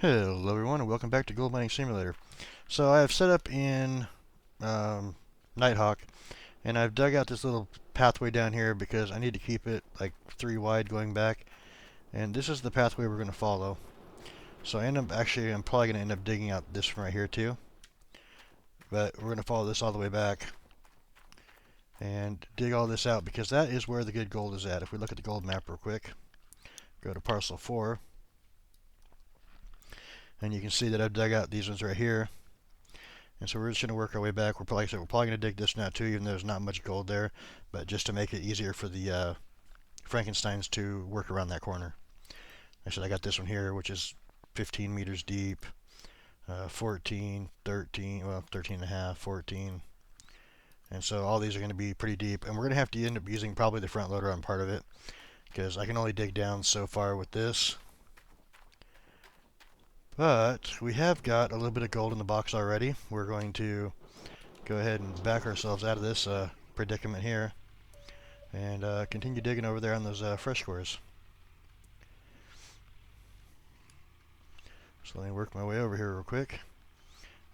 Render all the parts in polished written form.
Hello everyone and welcome back to Gold Mining Simulator. So I have set up in Nighthawk and I've dug out this little pathway down here because I need to keep it like 3 wide going back, and this is the pathway we're going to follow. So I'm probably going to end up digging out this from right here too, but we're going to follow this all the way back and dig all this out because that is where the good gold is at. If we look at the gold map real quick, go to parcel 4, and you can see that I've dug out these ones right here. And so we're just going to work our way back. Like I said, we're probably going to dig this now too, even though there's not much gold there. But just to make it easier for the Frankensteins to work around that corner. Like I said, I got this one here, which is 15 meters deep, 14, 13, well, 13 and a half, 14. And so all these are going to be pretty deep. And we're going to have to end up using probably the front loader on part of it, because I can only dig down so far with this. But we have got a little bit of gold in the box already. We're going to go ahead and back ourselves out of this predicament here and continue digging over there on those fresh cores. So let me work my way over here real quick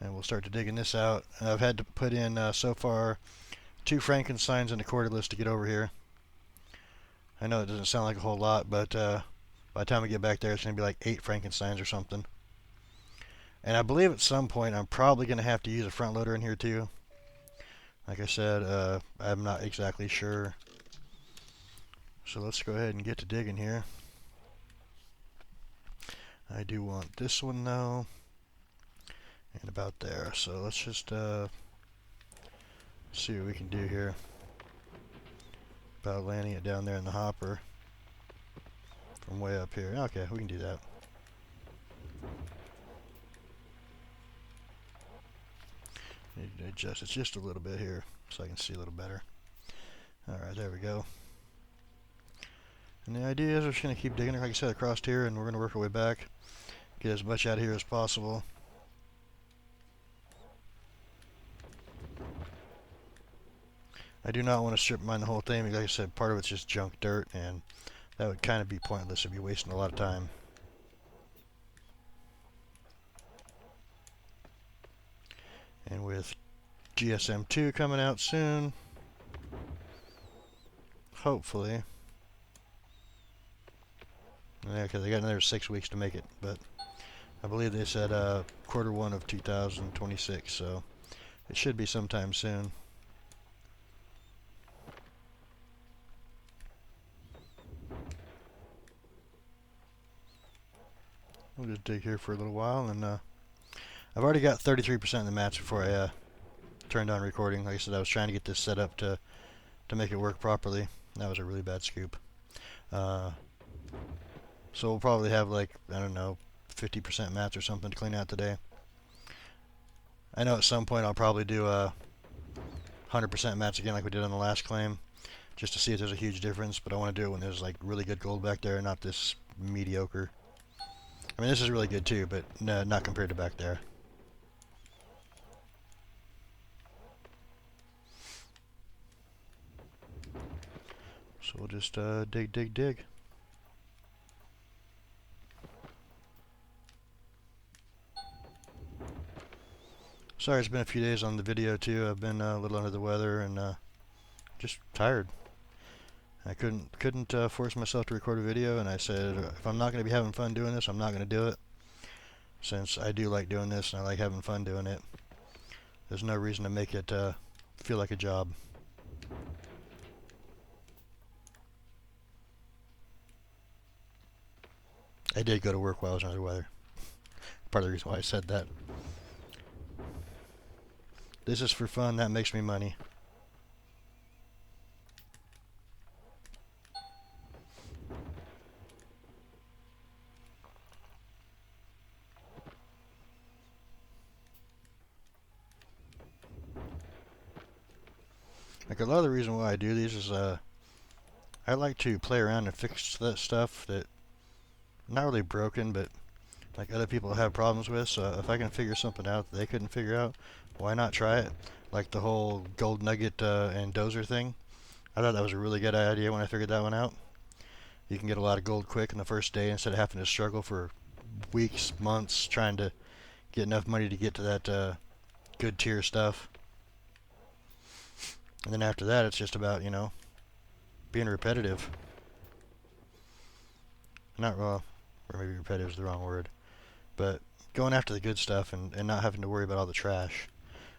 and we'll start to digging this out. I've had to put in so far 2 Frankensteins in the quarter list to get over here. I know it doesn't sound like a whole lot, but by the time we get back there it's going to be like 8 Frankensteins or something. And I believe at some point I'm probably going to have to use a front loader in here too. Like I said, I'm not exactly sure. So let's go ahead and get to digging here. I do want this one though, and about there. So let's just see what we can do here about landing it down there in the hopper from way up here. Okay, we can do that. Need to adjust it just a little bit here so I can see a little better. Alright, there we go. And the idea is we're just going to keep digging, like I said, across here, and we're going to work our way back. Get as much out of here as possible. I do not want to strip mine the whole thing, because like I said, part of it's just junk dirt, and that would kind of be pointless. It'd be wasting a lot of time. And with GSM2 coming out soon, hopefully. Yeah, because they got another 6 weeks to make it, but I believe they said Q1 of 2026, so it should be sometime soon. We'll just dig here for a little while, and I've already got 33% of the match before I turned on recording. Like I said, I was trying to get this set up to make it work properly. That was a really bad scoop. So we'll probably have like, I don't know, 50% mats or something to clean out today. I know at some point I'll probably do 100% mats again like we did on the last claim, just to see if there's a huge difference, but I want to do it when there's like really good gold back there, not this mediocre. I mean, this is really good too, but no, not compared to back there. So we'll just dig, dig, dig. Sorry, it's been a few days on the video too. I've been a little under the weather and just tired. I couldn't force myself to record a video, and I said if I'm not going to be having fun doing this, I'm not going to do it. Since I do like doing this and I like having fun doing it, there's no reason to make it feel like a job. I did go to work while I was under the weather. Part of the reason why I said that. This is for fun, that makes me money. Like a lot of the reason why I do these is I like to play around and fix that stuff that not really broken, but like other people have problems with. So if I can figure something out that they couldn't figure out, why not try it? Like the whole gold nugget and dozer thing. I thought that was a really good idea when I figured that one out. You can get a lot of gold quick in the first day instead of having to struggle for weeks, months trying to get enough money to get to that good tier stuff. And then after that, it's just about, being repetitive. Not, well, or maybe repetitive is the wrong word. But going after the good stuff and not having to worry about all the trash.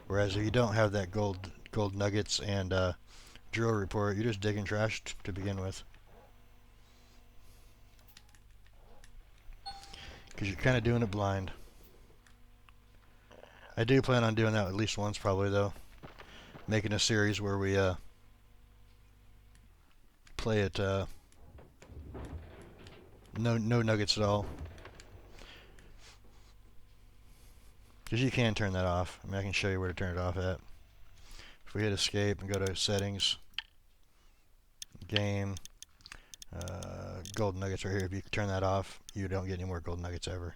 Whereas if you don't have that gold nuggets and drill report, you're just digging trash to begin with. Because you're kind of doing it blind. I do plan on doing that at least once probably though. Making a series where we play it no nuggets at all. Because you can turn that off. I mean, I can show you where to turn it off at. If we hit escape and go to settings, game, gold nuggets right here. If you turn that off, you don't get any more gold nuggets ever.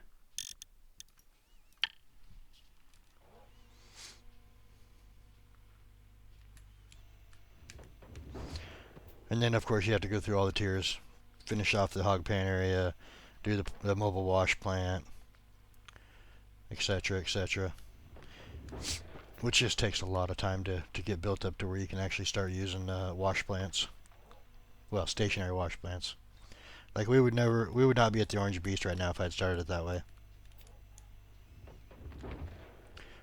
And then of course you have to go through all the tiers, finish off the hog pan area, do the mobile wash plant, etc., etc. Which just takes a lot of time to get built up to where you can actually start using wash plants. Well, stationary wash plants. Like we would not be at the Orange Beast right now if I'd started it that way.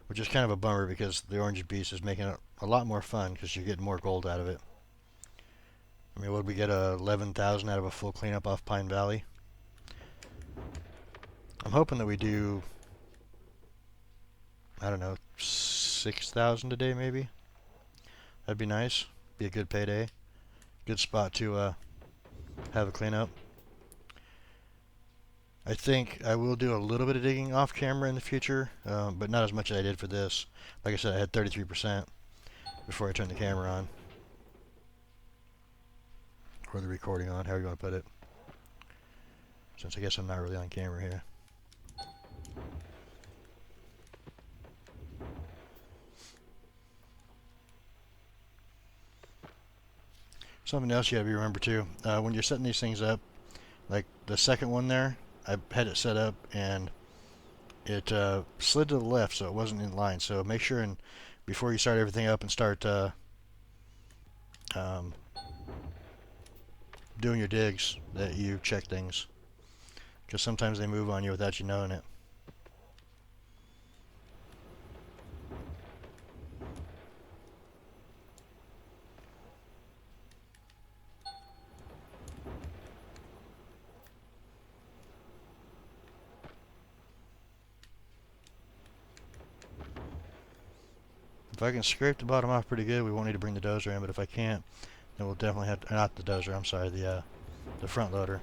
Which is kind of a bummer because the Orange Beast is making it a lot more fun because you're getting more gold out of it. I mean, would we get 11,000 out of a full cleanup off Pine Valley? I'm hoping that we do, I don't know, 6,000 a day maybe. That'd be nice. Be a good payday. Good spot to have a cleanup. I think I will do a little bit of digging off camera in the future, but not as much as I did for this. Like I said, I had 33% before I turned the camera on. Or the recording on, however you want to put it. Since I guess I'm not really on camera here. Something else you gotta remember too, when you're setting these things up, like the second one there, I had it set up and it slid to the left so it wasn't in line. So make sure and before you start everything up and start doing your digs that you check things. Because sometimes they move on you without you knowing it. If I can scrape the bottom off pretty good, we won't need to bring the dozer in, but if I can't, then we'll definitely have to, not the dozer, I'm sorry, the front loader.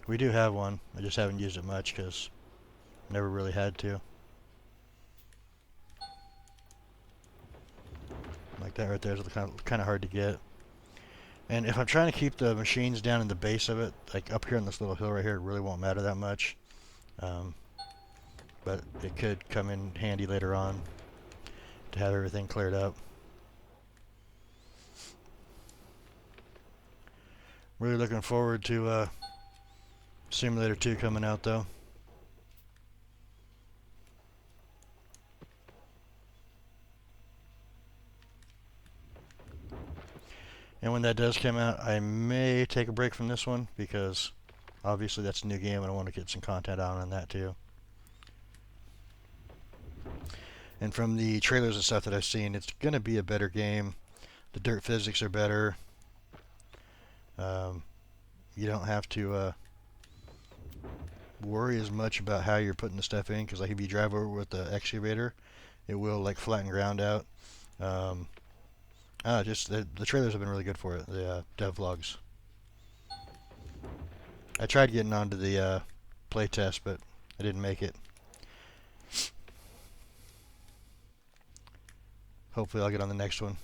We do have one, I just haven't used it much because never really had to. Like that right there is kind of hard to get. And if I'm trying to keep the machines down in the base of it, like up here on this little hill right here, it really won't matter that much. But it could come in handy later on to have everything cleared up. Really looking forward to Simulator 2 coming out though. And when that does come out, I may take a break from this one because obviously that's a new game and I want to get some content out on that too. And from the trailers and stuff that I've seen, it's going to be a better game. The dirt physics are better. You don't have to worry as much about how you're putting the stuff in because like if you drive over with the excavator, it will like flatten ground out. Just the trailers have been really good for it, the dev vlogs. I tried getting onto the playtest, but I didn't make it. Hopefully I'll get on the next one.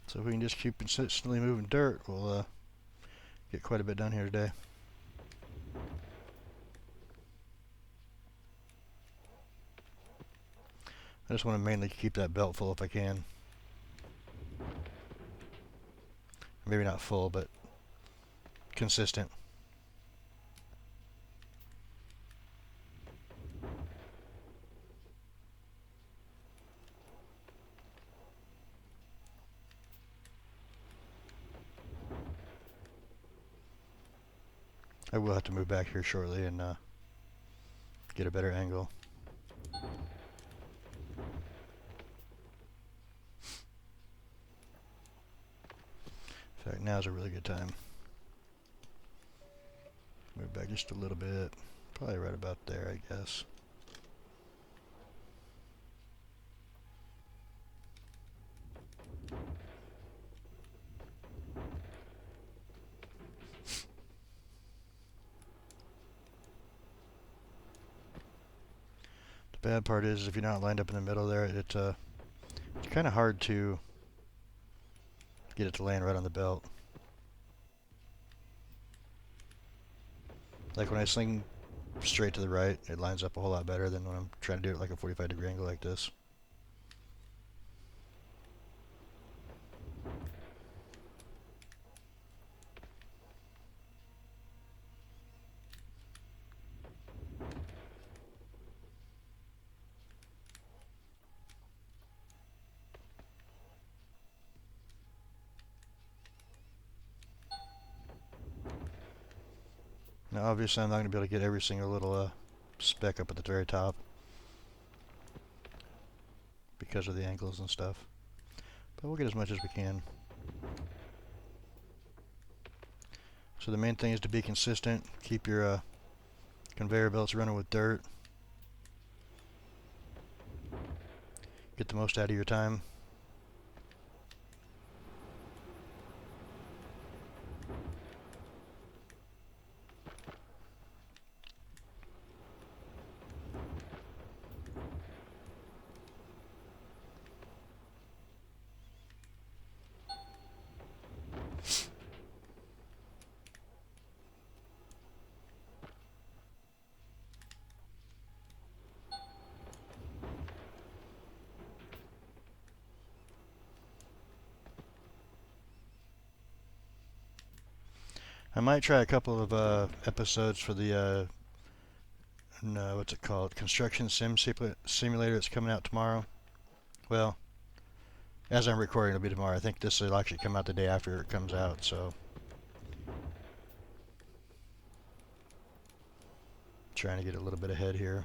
So if we can just keep consistently moving dirt, we'll Get quite a bit done here today. I just want to mainly keep that belt full if I can. Maybe not full, but consistent. I will have to move back here shortly and get a better angle. In fact, now's a really good time. Move back just a little bit. Probably right about there, I guess. The bad part is if you're not lined up in the middle there, it's kind of hard to get it to land right on the belt. Like when I sling straight to the right, it lines up a whole lot better than when I'm trying to do it like a 45-degree angle like this. Now obviously I'm not going to be able to get every single little speck up at the very top because of the angles and stuff. But we'll get as much as we can. So the main thing is to be consistent, keep your conveyor belts running with dirt, get the most out of your time. I might try a couple of episodes for the no, what's it called? Construction simulator that's coming out tomorrow. Well, as I'm recording, it'll be tomorrow. I think this will actually come out the day after it comes out, so trying to get a little bit ahead here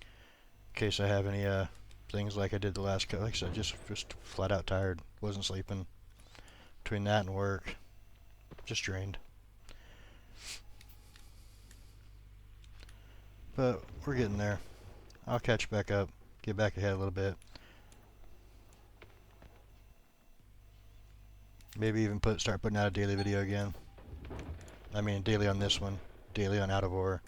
in case I have any things like I did the last couple. Like I said, just flat out tired. Wasn't sleeping. Between that and work, just drained. But we're getting there. I'll catch back up, get back ahead a little bit. Maybe even start putting out a daily video again. I mean, daily on this one, daily on Out of Ore.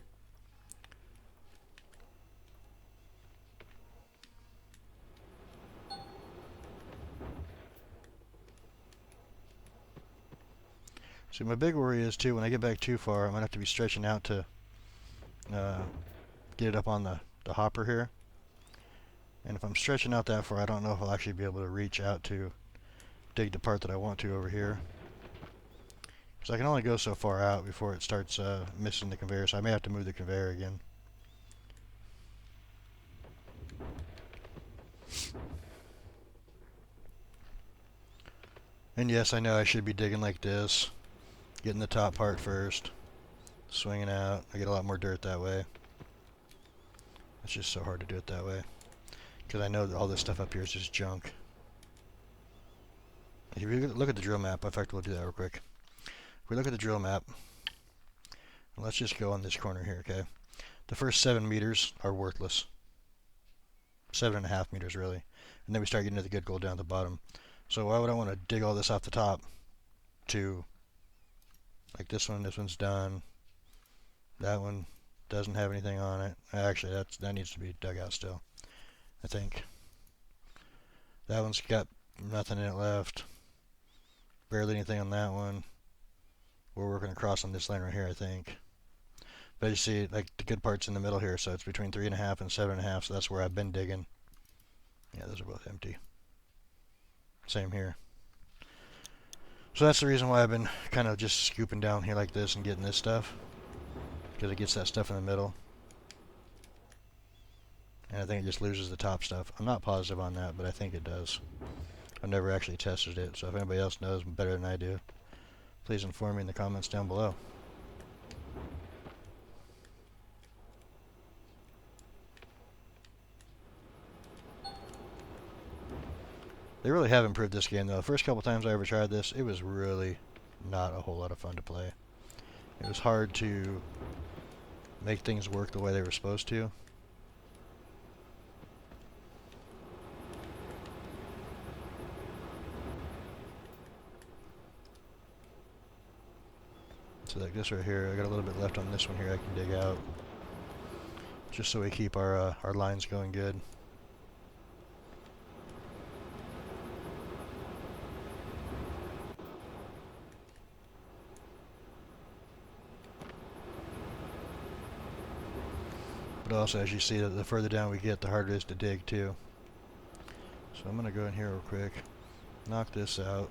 See, my big worry is too, when I get back too far, I'm gonna have to be stretching out to get it up on the hopper here. And if I'm stretching out that far, I don't know if I'll actually be able to reach out to dig the part that I want to over here. Because I can only go so far out before it starts missing the conveyor, so I may have to move the conveyor again. And yes, I know I should be digging like this, getting the top part first, swinging out. I get a lot more dirt that way. It's just so hard to do it that way, because I know that all this stuff up here is just junk. If you look at the drill map, in fact, we'll do that real quick. If we look at the drill map, let's just go on this corner here, okay? The first 7 meters are worthless. 7.5 meters, really. And then we start getting to the good gold down at the bottom. So why would I want to dig all this off the top to, like this one's done. That one doesn't have anything on it. Actually, that needs to be dug out still, I think. That one's got nothing in it left. Barely anything on that one. we're working across on this line right here, I think. But you see, like, the good part's in the middle here, so it's between 3.5 and 7.5, so that's where I've been digging. Yeah, those are both empty. Same here. So that's the reason why I've been kind of just scooping down here like this and getting this stuff, because it gets that stuff in the middle. And I think it just loses the top stuff. I'm not positive on that, but I think it does. I've never actually tested it, so if anybody else knows better than I do, please inform me in the comments down below. They really have improved this game, though. The first couple times I ever tried this, it was really not a whole lot of fun to play. It was hard to make things work the way they were supposed to. So like this right here, I got a little bit left on this one here I can dig out, just so we keep our lines going good. But also, as you see, the further down we get, the harder it is to dig too. So I'm going to go in here real quick, knock this out,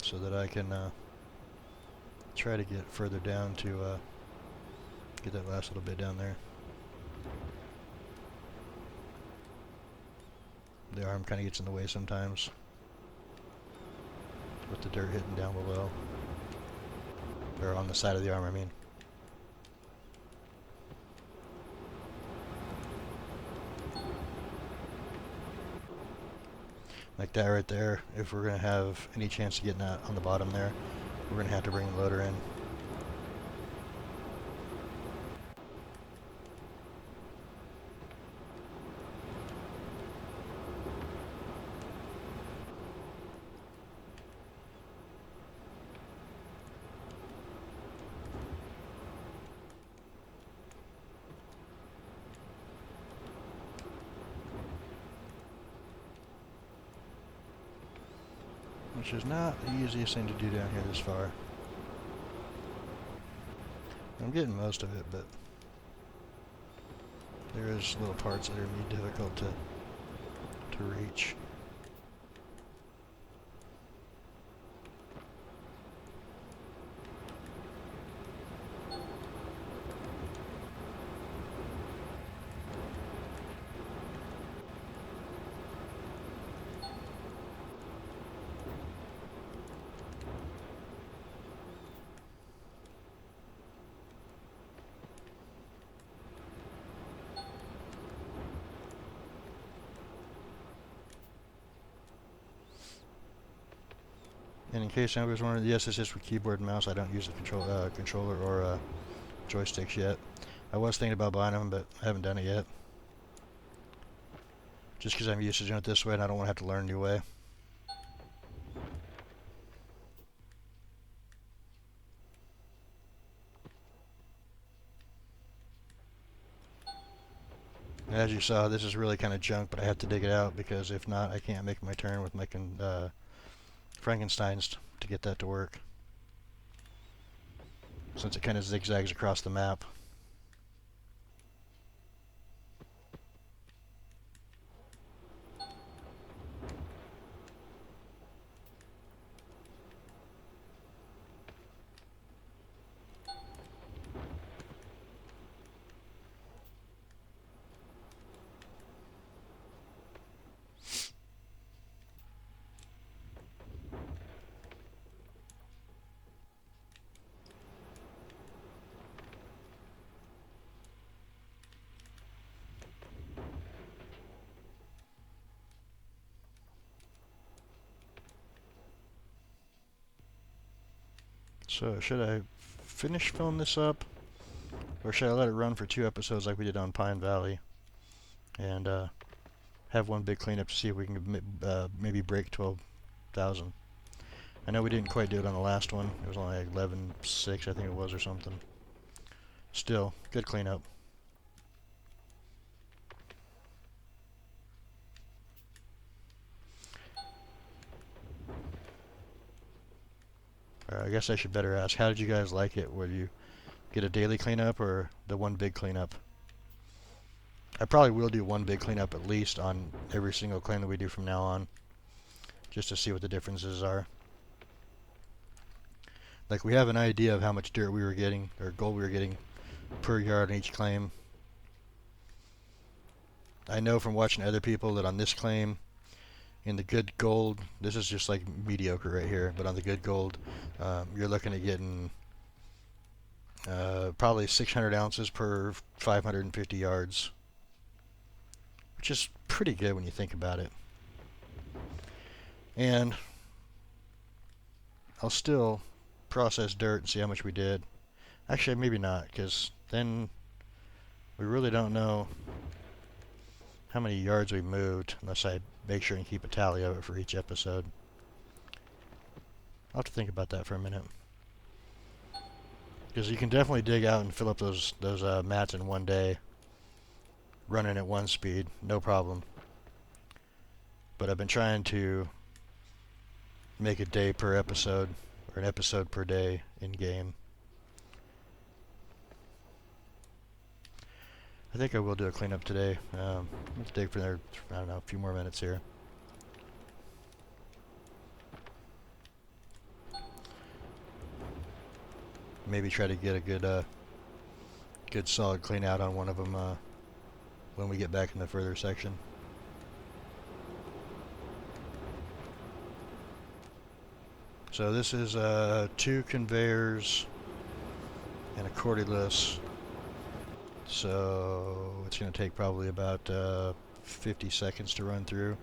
so that I can try to get further down to get that last little bit down there. The arm kind of gets in the way sometimes, with the dirt hitting down below, or on the side of the arm, I mean. Like that right there, if we're going to have any chance of getting that on the bottom there, we're going to have to bring the loader in. Which is not the easiest thing to do down here this far. I'm getting most of it, but there is little parts that are going to be difficult to reach. And in case anybody's wondering, yes, this is for keyboard and mouse. I don't use the controller or joysticks yet. I was thinking about buying them, but I haven't done it yet. Just because I'm used to doing it this way and I don't want to have to learn a new way. And as you saw, this is really kind of junk, but I have to dig it out because if not, I can't make my turn with my Frankensteins to get that to work, since it kind of zigzags across the map. So should I finish filling this up, or should I let it run for 2 episodes like we did on Pine Valley, and have one big cleanup to see if we can maybe break 12,000? I know we didn't quite do it on the last one. It was only like 11.6, I think it was, or something. Still, good cleanup. I guess I should better ask, how did you guys like it? Would you get a daily cleanup or the one big cleanup? I probably will do one big cleanup at least on every single claim that we do from now on, just to see what the differences are. Like, we have an idea of how much dirt we were getting, or gold we were getting per yard on each claim. I know from watching other people that on this claim, in the good gold, this is just like mediocre right here, but on the good gold, you're looking at getting probably 600 ounces per 550 yards, which is pretty good when you think about it. And I'll still process dirt and see how much we did. Actually, maybe not, because then we really don't know how many yards we moved unless I make sure and keep a tally of it for each episode. I'll have to think about that for a minute. Because you can definitely dig out and fill up those mats in one day, running at one speed, no problem. But I've been trying to make a day per episode, or an episode per day in game. I think I will do a cleanup today. Let's dig for another, I don't know, a few more minutes here. Maybe try to get a good solid clean out on one of them when we get back in the further section. So this is 2 conveyors and a cordless. So it's going to take probably about 50 seconds to run through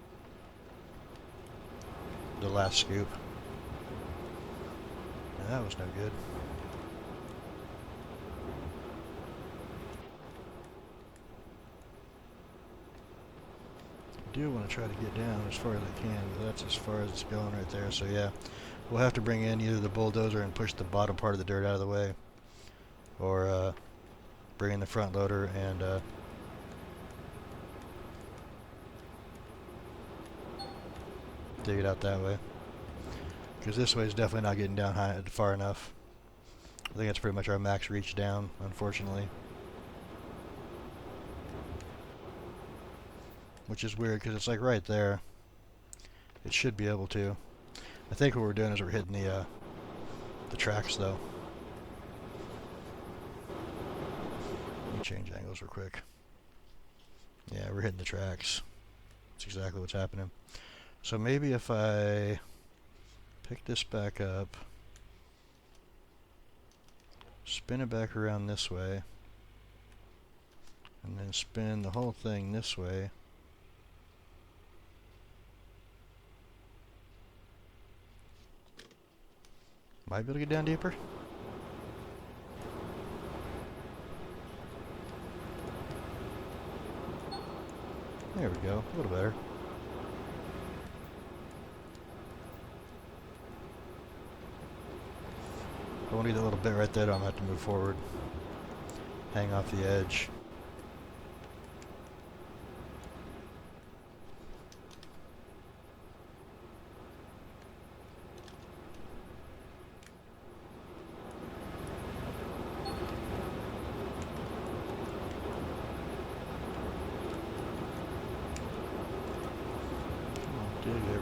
the last scoop. Now that was no good. I do want to try to get down as far as I can, but that's as far as it's going right there. So yeah, we'll have to bring in either the bulldozer and push the bottom part of the dirt out of the way, or bring in the front loader and dig it out that way. Because this way is definitely not getting down far enough. I think that's pretty much our max reach down, unfortunately. Which is weird because it's like right there. It should be able to. I think what we're doing is we're hitting the tracks though. Let me change angles real quick. Yeah, we're hitting the tracks. That's exactly what's happening. So maybe if I pick this back up, spin it back around this way, and then spin the whole thing this way. Might be able to get down deeper. There we go, a little better. I won't need a little bit right there, I'm going to have to move forward. Hang off the edge. There we go.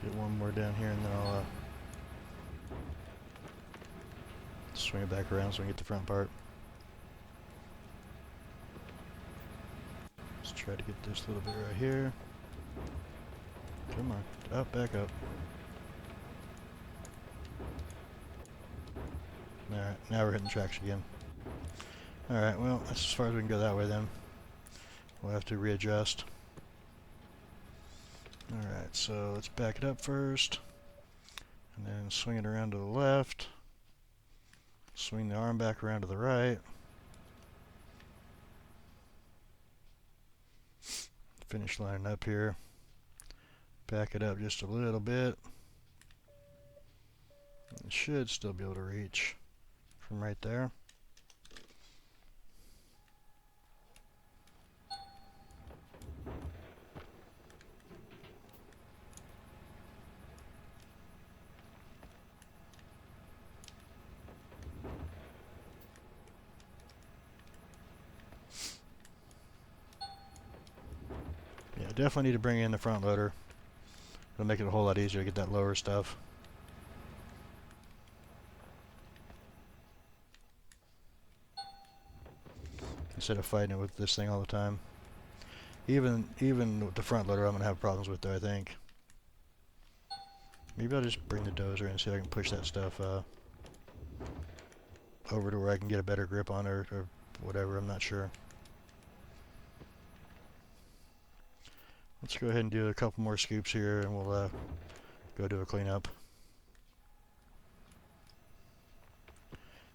Get one more down here and then I'll swing it back around so we can get the front part. Let's try to get this little bit right here. Come on, up, back up. Alright, now we're hitting tracks again. Alright, well, that's as far as we can go that way then. We'll have to readjust. Alright, so let's back it up first. And then swing it around to the left. Swing the arm back around to the right. Finish lining up here. Back it up just a little bit. It should still be able to reach from right there. Yeah, definitely need to bring in the front loader. It'll make it a whole lot easier to get that lower stuff. Instead of fighting it with this thing all the time. Even with the front loader I'm going to have problems with though, I think. Maybe I'll just bring the dozer and see if I can push that stuff over to where I can get a better grip on it or whatever, I'm not sure. Let's go ahead and do a couple more scoops here and we'll go do a cleanup.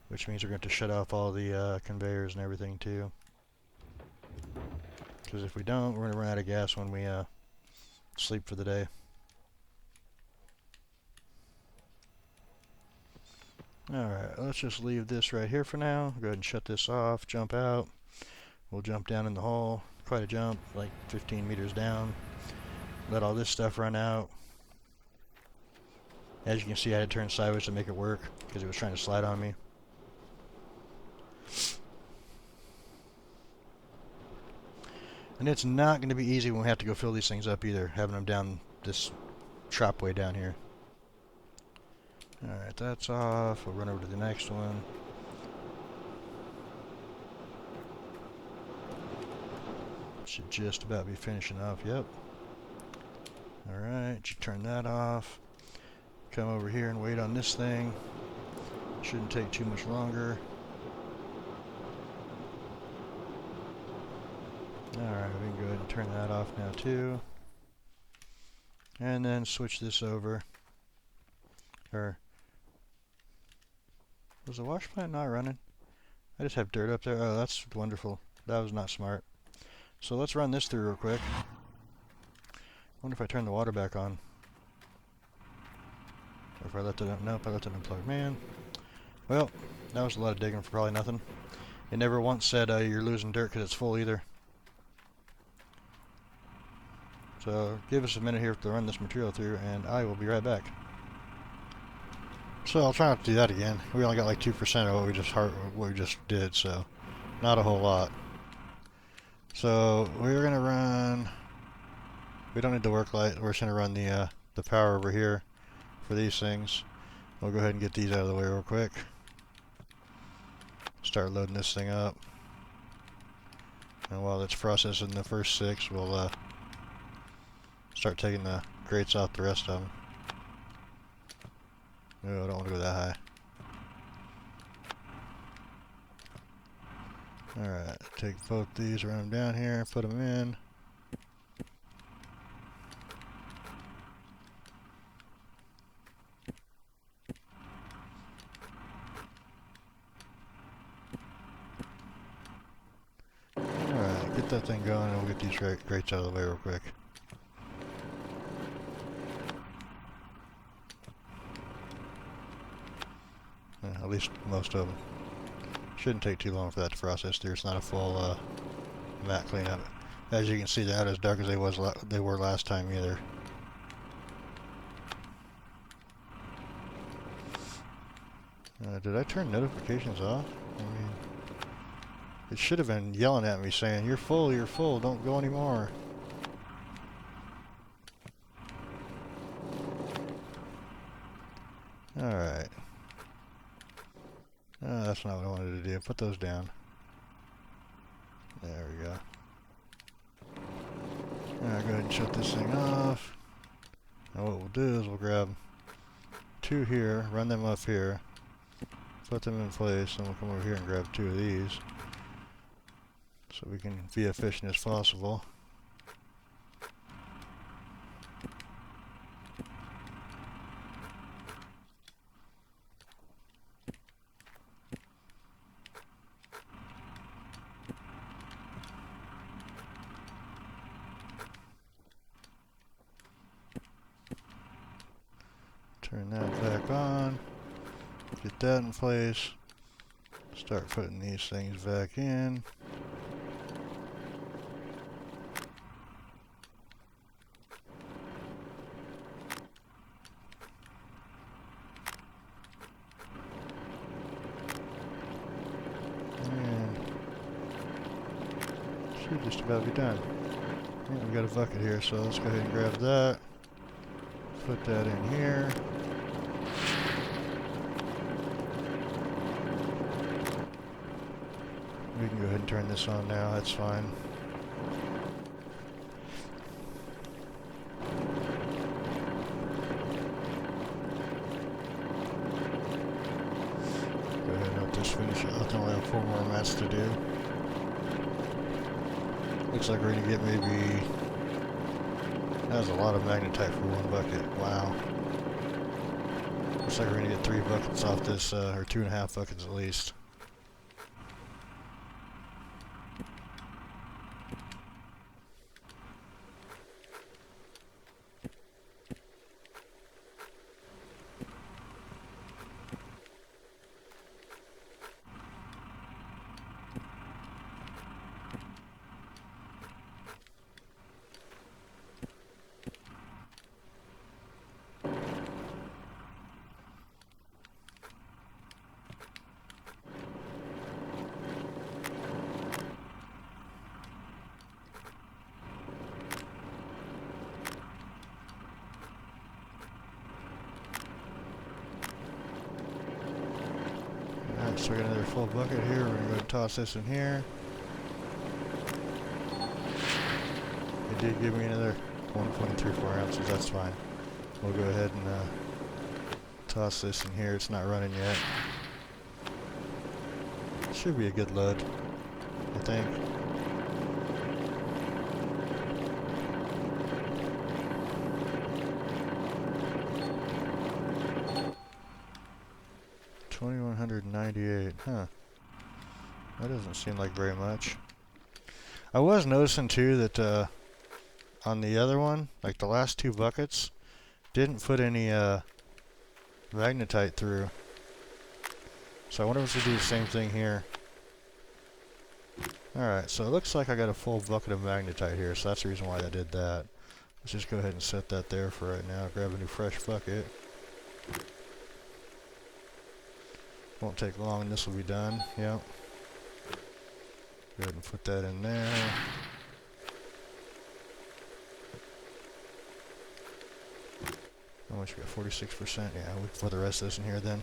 Which means we're going to have to shut off all the conveyors and everything too. Because if we don't, we're going to run out of gas when we sleep for the day. Alright, let's just leave this right here for now. Go ahead and shut this off, jump out. We'll jump down in the hole. Quite a jump, like 15 meters down. Let all this stuff run out. As you can see, I had to turn sideways to make it work because it was trying to slide on me. And it's not going to be easy when we have to go fill these things up either, having them down this trap way down here. Alright, that's off. We'll run over to the next one. Should just about be finishing off, yep. Alright, you turn that off. Come over here and wait on this thing. Shouldn't take too much longer. Alright, we can go ahead and turn that off now too. And then switch this over. Or was the wash plant not running? I just have dirt up there. Oh, that's wonderful. That was not smart. So let's run this through real quick. Wonder if I turn the water back on. Or if I left it up. Nope, I left it unplugged. Man. Well, that was a lot of digging for probably nothing. It never once said you're losing dirt because it's full either. So give us a minute here to run this material through and I will be right back. So I'll try not to do that again. We only got like 2% of what we just did, so not a whole lot. So we're gonna run. We don't need the work light. We're just gonna run the power over here for these things. We'll go ahead and get these out of the way real quick. Start loading this thing up. And while it's processing the first 6, we'll start taking the grates off the rest of them. No, I don't want to go that high. Alright, take both these, run them down here, put them in. Alright, get that thing going and we'll get these grates out of the way real quick. At least most of them. Shouldn't take too long for that to process through. It's not a full mat cleanup. As you can see, they're not as dark as they were last time either. Did I turn notifications off? I mean, it should have been yelling at me saying, you're full, don't go anymore. Alright. That's not what I wanted to do. Put those down. There we go. Alright, go ahead and shut this thing off. Now what we'll do is we'll grab 2 here, run them up here, put them in place, and we'll come over here and grab 2 of these so we can be efficient as possible. Turn that back on. Get that in place. Start putting these things back in. And should just about be done. And we got a bucket here, so let's go ahead and grab that. Put that in here. We can go ahead and turn this on now, that's fine. Go ahead and let this finish out. I only have 4 more mats to do. Looks like we're going to get maybe... That was a lot of magnetite for 1 bucket. Wow. Looks like we're going to get 3 buckets off this, or 2.5 buckets at least. So we got another full bucket here. We're going to go and toss this in here. It did give me another 1.34 ounces. That's fine. We'll go ahead and toss this in here. It's not running yet. Should be a good load, I think. $2,198, huh? That doesn't seem like very much. I was noticing too that on the other one, like the last 2 buckets, didn't put any magnetite through. So I wonder if we do the same thing here. Alright, so it looks like I got a full bucket of magnetite here, so that's the reason why I did that. Let's just go ahead and set that there for right now. Grab a new fresh bucket. Won't take long and this will be done. Yep. Go ahead and put that in there. How much we got? 46%. Yeah, we'll put the rest of this in here then.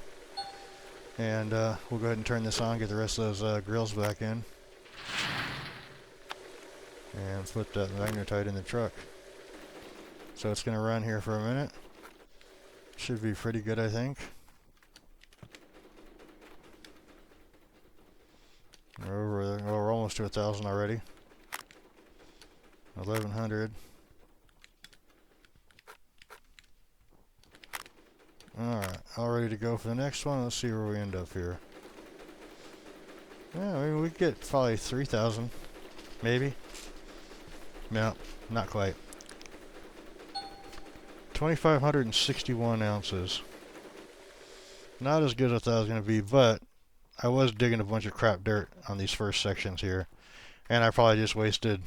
And we'll go ahead and turn this on, get the rest of those grills back in. And put that magnetite in the truck. So it's going to run here for a minute. Should be pretty good, I think. We're almost to 1,000 already. 1,100. Alright, all ready to go for the next one. Let's see where we end up here. Yeah, I mean, we get probably 3,000. Maybe. No, not quite. 2,561 ounces. Not as good as I thought it was going to be, but I was digging a bunch of crap dirt on these first sections here. And I probably just wasted,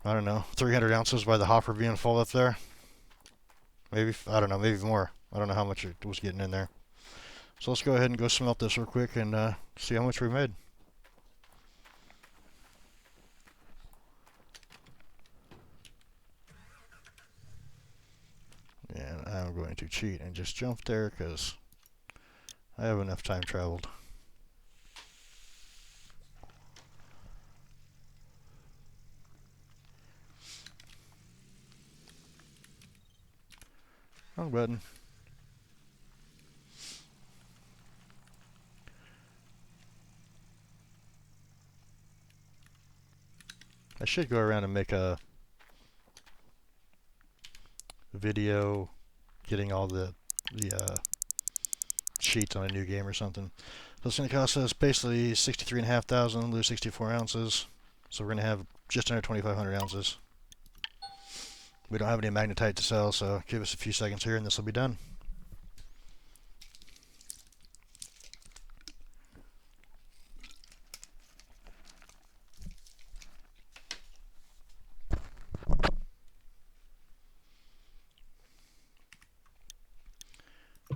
I don't know, 300 ounces by the hopper being full up there. Maybe, I don't know, maybe more. I don't know how much it was getting in there. So let's go ahead and go smelt this real quick and see how much we made. And I'm going to cheat and just jump there because I have enough time traveled. Wrong button. I should go around and make a video getting all the sheets on a new game or something. So it's going to cost us basically 63,500, lose 64 ounces. So we're going to have just under 2,500 ounces. We don't have any magnetite to sell, so give us a few seconds here and this will be done.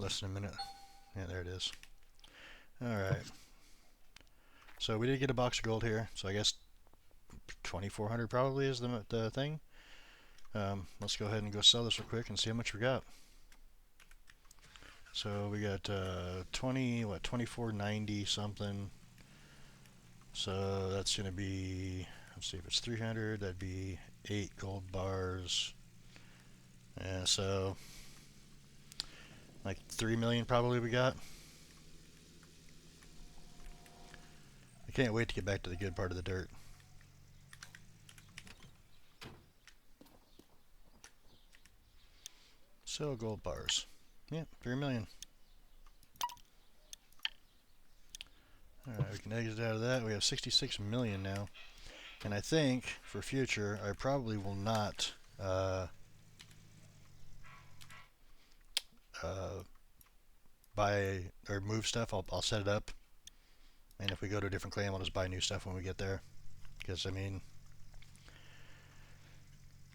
Less than a minute. Yeah, there it is. Alright. So we did get a box of gold here, so I guess 2,400 probably is the thing. Let's go ahead and go sell this real quick and see how much we got. So we got 2490 something. So that's gonna be, let's see if it's 300, that'd be 8 gold bars. And so like 3 million probably we got. I can't wait to get back to the good part of the dirt. So gold bars. Yep, 3 million. Alright, we can exit out of that. We have 66 million now. And I think, for future, I probably will not buy or move stuff. I'll set it up. And if we go to a different claim, I'll just buy new stuff when we get there. Because, I mean,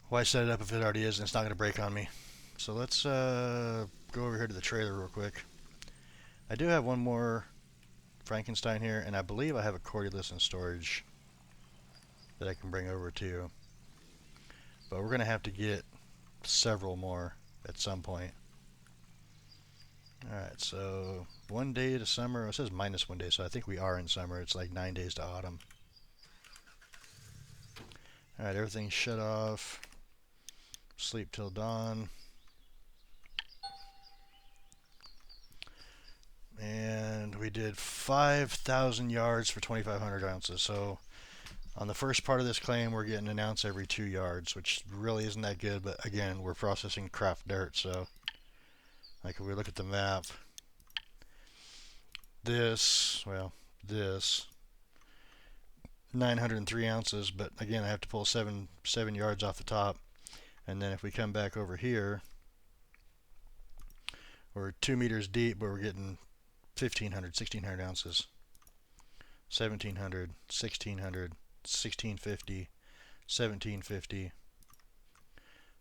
why set it up if it already is and it's not going to break on me? So let's go over here to the trailer real quick. I do have one more Frankenstein here, and I believe I have a Coriolis in storage that I can bring over too. But we're going to have to get several more at some point. Alright, so 1 day to summer. It says minus 1 day, so I think we are in summer. It's like 9 days to autumn. Alright, everything's shut off. Sleep till dawn. And we did 5,000 yards for 2,500 ounces. So on the first part of this claim, we're getting an ounce every 2 yards, which really isn't that good. But again, we're processing craft dirt, so like if we look at the map, this 903 ounces, but again, I have to pull 7 yards off the top. And then if we come back over here, we're 2 meters deep, but we're getting 1,500, 1,600 ounces. 1,700, 1,600, 1,650, 1,750,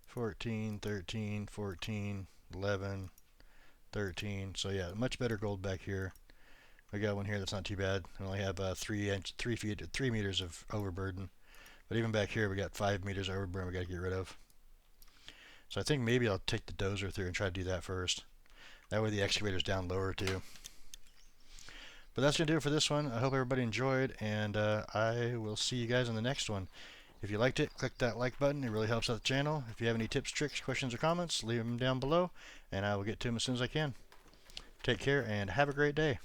14, 13, 14, 11, 13. So yeah, much better gold back here. We got one here that's not too bad. We only have 3 meters of overburden. But even back here, we got 5 meters of overburden we got to get rid of. So I think maybe I'll take the dozer through and try to do that first. That way the excavator's down lower too. But that's going to do it for this one. I hope everybody enjoyed, and I will see you guys in the next one. If you liked it, click that like button. It really helps out the channel. If you have any tips, tricks, questions, or comments, leave them down below, and I will get to them as soon as I can. Take care, and have a great day.